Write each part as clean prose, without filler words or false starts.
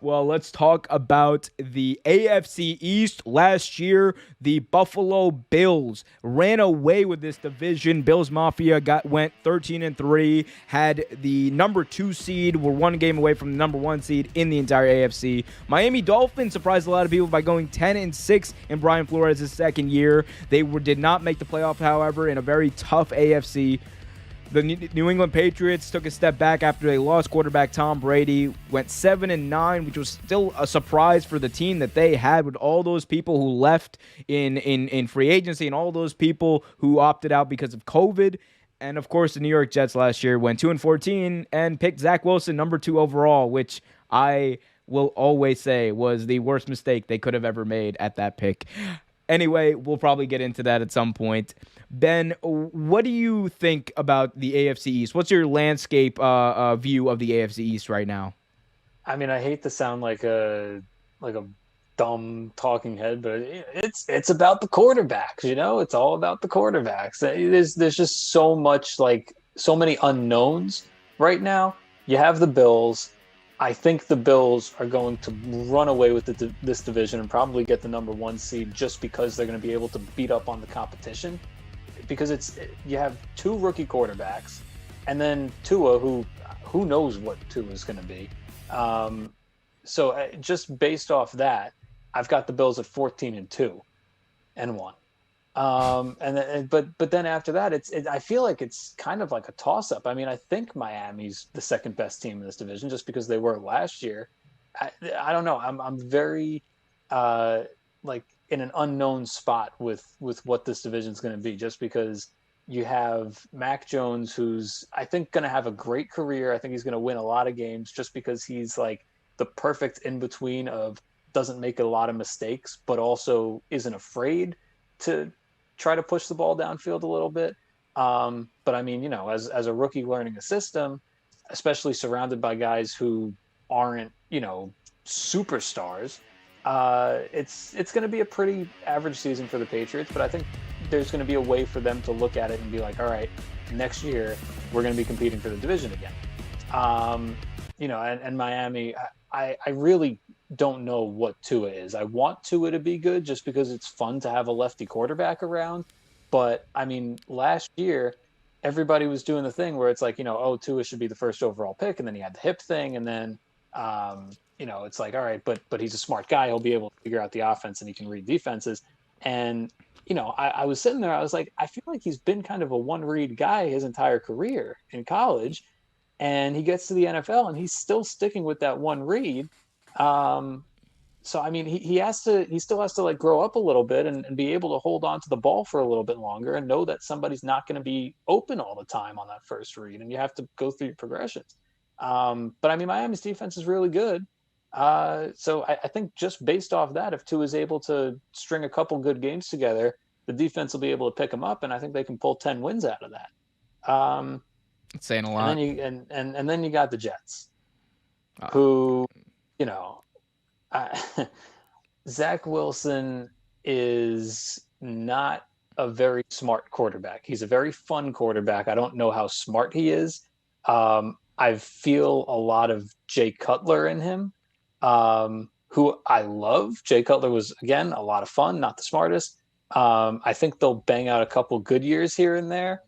Well, let's talk about the AFC East. Last year, the Buffalo Bills ran away with this division. Bills Mafia went 13-3, had the number 2 seed, were one game away from the number 1 seed in the entire AFC. Miami Dolphins surprised a lot of people by going 10-6 in Brian Flores' second year. They did not make the playoff, however, in a very tough AFC. The New England Patriots took a step back after they lost quarterback Tom Brady, went 7-9, which was still a surprise for the team that they had with all those people who left in free agency and all those people who opted out because of COVID. And, of course, the New York Jets last year went 2-14 and picked Zach Wilson number 2 overall, which I will always say was the worst mistake they could have ever made at that pick. Anyway, we'll probably get into that at some point. Ben, what do you think about the AFC East? What's your landscape view of the AFC East right now? I mean, I hate to sound like a dumb talking head, but it's about the quarterbacks. It's all about the quarterbacks. There's just so many unknowns right now. You have the Bills. I think the Bills are going to run away with this division and probably get the number 1 seed just because they're going to be able to beat up on the competition. Because you have 2 rookie quarterbacks, and then Tua, who knows what Tua is going to be. So just based off that, I've got the Bills at 14-2 and 1. But then after that, I feel like it's kind of like a toss up. I mean, I think Miami's the second best team in this division just because they were last year. I don't know. I'm very in an unknown spot with what this division is going to be, just because you have Mac Jones, who's I think going to have a great career. I think he's going to win a lot of games just because he's like the perfect in between of doesn't make a lot of mistakes, but also isn't afraid to try to push the ball downfield a little bit. But I mean, as a rookie learning a system, especially surrounded by guys who aren't, superstars, it's going to be a pretty average season for the Patriots. But I think there's going to be a way for them to look at it and be like, all right, next year we're going to be competing for the division again. And Miami, I really don't know what Tua is. I want Tua to be good just because it's fun to have a lefty quarterback around. But I mean, last year, everybody was doing the thing where it's like, Tua should be the first overall pick. And then he had the hip thing. And then, it's like, all right, but he's a smart guy. He'll be able to figure out the offense and he can read defenses. And, I was sitting there, I was like, I feel like he's been kind of a one read guy his entire career in college. And he gets to the NFL and he's still sticking with that one read. So I mean, he still has to like grow up a little bit and be able to hold on to the ball for a little bit longer and know that somebody's not going to be open all the time on that first read, and you have to go through your progressions. But I mean, Miami's defense is really good. So I think just based off that, if Tua is able to string a couple good games together, the defense will be able to pick them up, and I think they can pull 10 wins out of that. It's saying a lot. And then you got the Jets, who, Zach Wilson is not a very smart quarterback. He's a very fun quarterback. I don't know how smart he is. I feel a lot of Jay Cutler in him, who I love. Jay Cutler was, again, a lot of fun, not the smartest. I think they'll bang out a couple good years here and there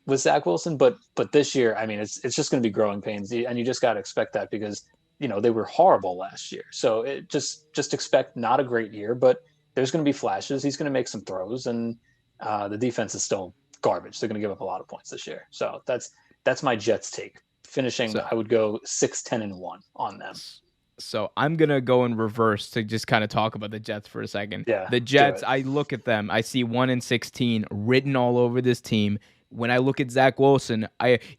with Zach Wilson. But this year, I mean, it's just going to be growing pains. And you just got to expect that because, they were horrible last year. So it just expect not a great year, but there's going to be flashes. He's going to make some throws, and the defense is still garbage. They're going to give up a lot of points this year. So that's my Jets take. Finishing, I would go 6-10-1 on them. So I'm going to go in reverse to just kind of talk about the Jets for a second. Yeah, the Jets, I look at them, I see 1-16 written all over this team. When I look at Zach Wilson,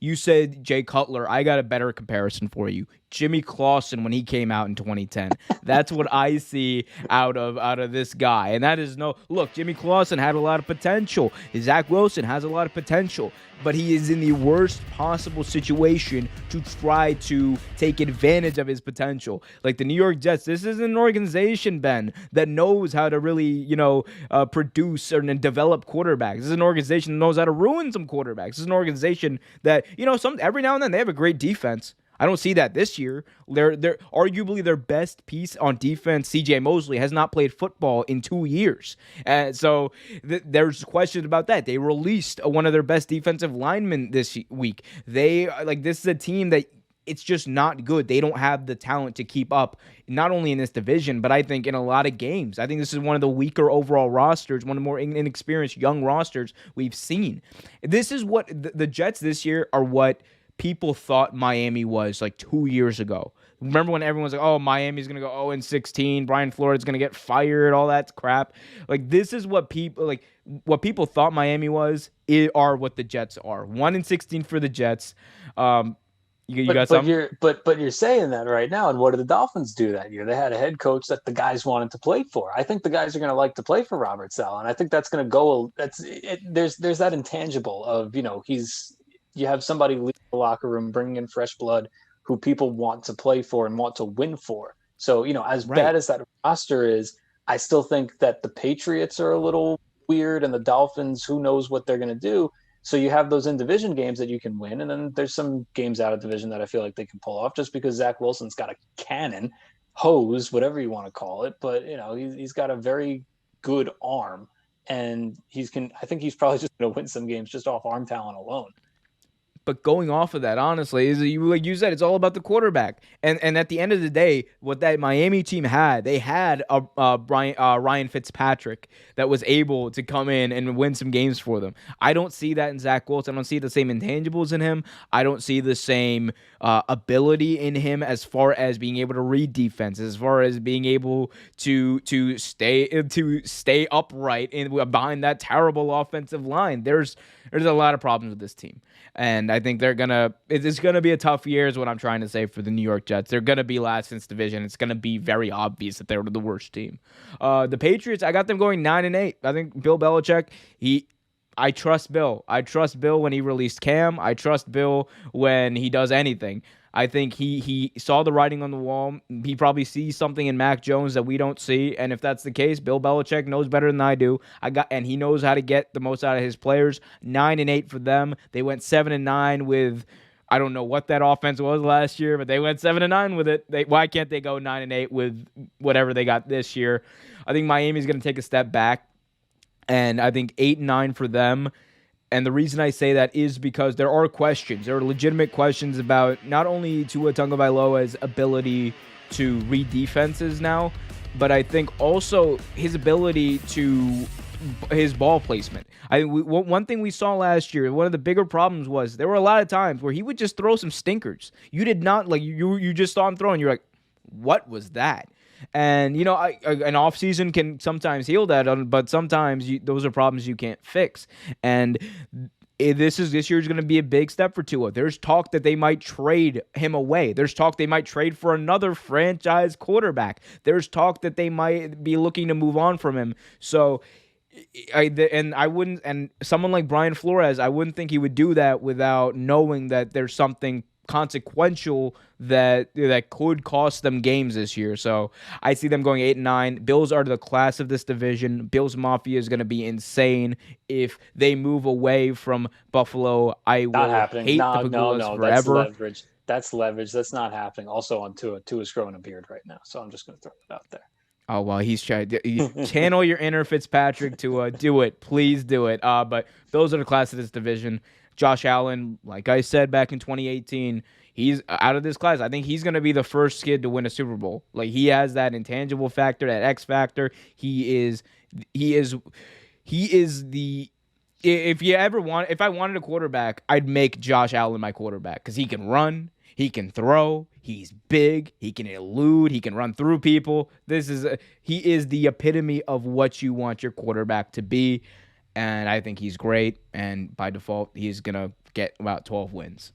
you said Jay Cutler. I got a better comparison for you. Jimmy Clausen when he came out in 2010. That's what I see out of this guy. And that is look, Jimmy Clausen had a lot of potential. Zach Wilson has a lot of potential, but he is in the worst possible situation to try to take advantage of his potential. Like the New York Jets, this is an organization, Ben, that knows how to really, produce and develop quarterbacks. This is an organization that knows how to ruin some quarterbacks. This is an organization that, every now and then they have a great defense. I don't see that this year. They're arguably their best piece on defense. C.J. Mosley has not played football in 2 years, so there's questions about that. They released one of their best defensive linemen this week. This is a team that it's just not good. They don't have the talent to keep up, not only in this division, but I think in a lot of games. I think this is one of the weaker overall rosters, one of the more inexperienced young rosters we've seen. This is what the Jets this year are what people thought Miami was like 2 years ago. Remember when everyone was like, oh, Miami's going to go 0-16, Brian Flores going to get fired, all that crap. Like, this is what people thought Miami was, are what the Jets are. 1-16 for the Jets. You got something? But you're saying that right now, and what did the Dolphins do that year? They had a head coach that the guys wanted to play for. I think the guys are going to like to play for Robert Saleh, and I think that's going to go. There's that intangible of you have somebody leave the locker room, bringing in fresh blood, who people want to play for and want to win for. So as bad as that roster is, I still think that the Patriots are a little weird, and the Dolphins, who knows what they're going to do. So you have those in-division games that you can win, and then there's some games out of division that I feel like they can pull off just because Zach Wilson's got a cannon, hose, whatever you want to call it. But, he's got a very good arm, and I think he's probably just going to win some games just off arm talent alone. But going off of that, honestly, like you said, it's all about the quarterback. And at the end of the day, what that Miami team had, they had Ryan Fitzpatrick that was able to come in and win some games for them. I don't see that in Zach Wilson. I don't see the same intangibles in him. I don't see the same ability in him as far as being able to read defense, as far as being able to stay upright behind that terrible offensive line. There's a lot of problems with this team. And I think it's going to be a tough year is what I'm trying to say for the New York Jets. They're going to be last in this division. It's going to be very obvious that they're the worst team. The Patriots, I got them going 9-8. I think Bill Belichick, I trust Bill. I trust Bill when he released Cam. I trust Bill when he does anything. I think he saw the writing on the wall. He probably sees something in Mac Jones that we don't see. And if that's the case, Bill Belichick knows better than I do. And he knows how to get the most out of his players. 9-8 for them. They went 7-9 with, I don't know what that offense was last year, but they went 7-9 with it. Why can't they go 9-8 with whatever they got this year? I think Miami's going to take a step back. And I think 8-9 for them. And the reason I say that is because there are questions. There are legitimate questions about not only Tua Tagovailoa's ability to read defenses now, but I think also his ability to his ball placement. One thing we saw last year, one of the bigger problems was there were a lot of times where he would just throw some stinkers. You did not, you just saw him throwing. You're like, what was that? And, an offseason can sometimes heal that, but sometimes those are problems you can't fix. And this year is going to be a big step for Tua. There's talk that they might trade him away. There's talk they might trade for another franchise quarterback. There's talk that they might be looking to move on from him. So and someone like Brian Flores, I wouldn't think he would do that without knowing that there's something consequential that could cost them games this year. So I see them going 8-9. Bills are the class of this division. Bills Mafia is going to be insane if they move away from Buffalo. I will hate the Pagulas forever. That's leverage. That's not happening. Also on Tua. Tua's growing a beard right now, so I'm just going to throw it out there. Oh, well, he's trying to channel your inner Fitzpatrick to do it. Please do it. But Bills are the class of this division. Josh Allen, like I said back in 2018, he's out of this class. I think he's going to be the first kid to win a Super Bowl. Like, he has that intangible factor, that X factor. He is the if I wanted a quarterback, I'd make Josh Allen my quarterback because he can run, he can throw, he's big, he can elude, he can run through people. He is the epitome of what you want your quarterback to be. And I think he's great, and by default, he's going to get about 12 wins.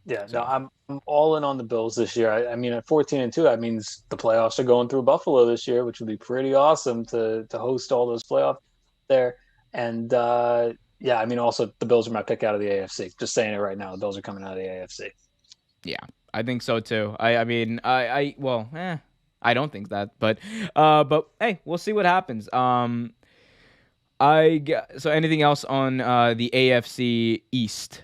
Yeah, so. No, I'm all in on the Bills this year. I mean, at 14-2, that means the playoffs are going through Buffalo this year, which would be pretty awesome to host all those playoffs there. And, I mean, also, the Bills are my pick out of the AFC. Just saying it right now, the Bills are coming out of the AFC. Yeah, I think so, too. I don't think that, but hey, we'll see what happens. So anything else on the AFC East?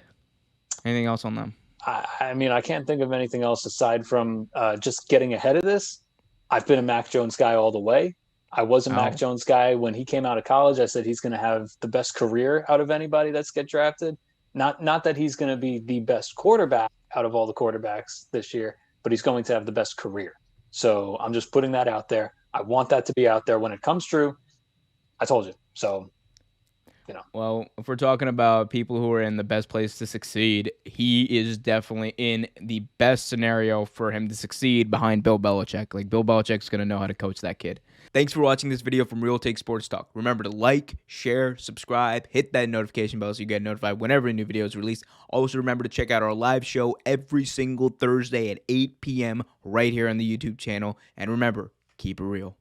Anything else on them? I mean, I can't think of anything else aside from just getting ahead of this. I've been a Mac Jones guy all the way. I was a Mac Oh, Jones guy when he came out of college. I said he's going to have the best career out of anybody that's get drafted. Not that he's going to be the best quarterback out of all the quarterbacks this year, but he's going to have the best career. So I'm just putting that out there. I want that to be out there when it comes true. I told you. So, you know, well, if we're talking about people who are in the best place to succeed, he is definitely in the best scenario for him to succeed behind Bill Belichick. Like, Bill Belichick's going to know how to coach that kid. Thanks for watching this video from Real Take Sports Talk. Remember to like, share, subscribe, hit that notification bell so you get notified whenever a new video is released. Also, remember to check out our live show every single Thursday at 8 p.m. right here on the YouTube channel. And remember, keep it real.